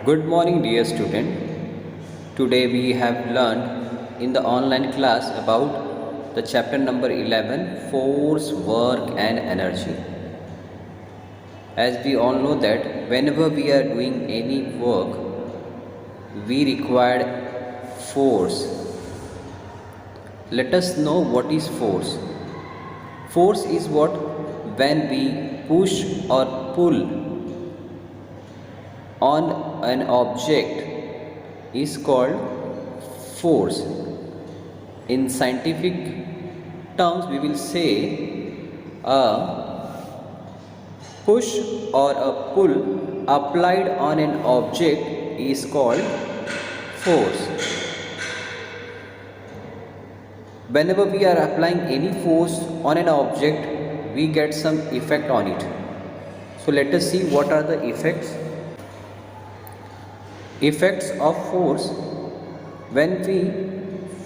Good morning, dear student. Today we have learned in the online class about the chapter number 11, Force, Work and Energy. As we all know that whenever we are doing any work, we require force. Let us know what is force. Force is what when we push or pull on an object is called force. In scientific terms, we will say a push or a pull applied on an object is called force. Whenever we are applying any force on an object, we get some effect on it. So let us see what are the effects. Effects of force. When we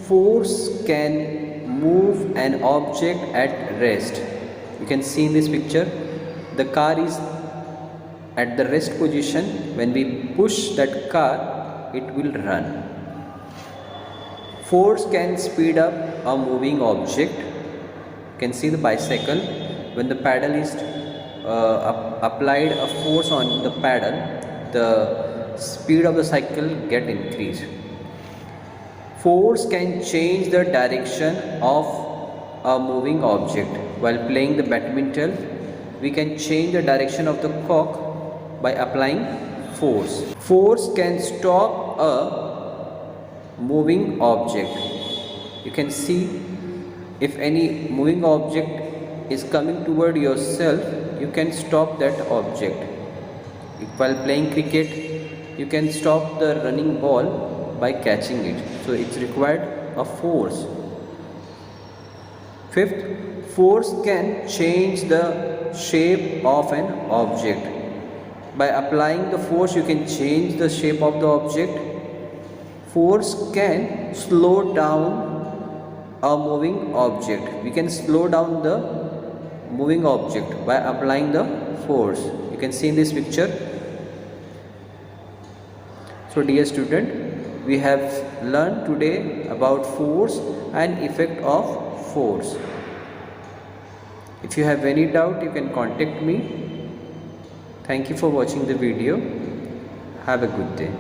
force can move an object at rest. You can see in this picture the car is at the rest position. When we push that car, it will run. Force can speed up a moving object. You can see the bicycle. When the pedal is applied a force on the pedal, the speed of the cycle get increased. Force can change the direction of a moving object. While playing the badminton, we can change the direction of the cock by applying force. Force can stop a moving object. You can see if any moving object is coming toward yourself, you can stop that object. While playing cricket, you can stop the running ball by catching it. So it's required a force. Fifth, force can change the shape of an object. By applying the force, you can change the shape of the object. Force can slow down a moving object. We can slow down the moving object by applying the force. You can see in this picture. So dear student, we have learned today about force and effect of force. If you have any doubt, you can contact me. Thank you for watching the video. Have a good day.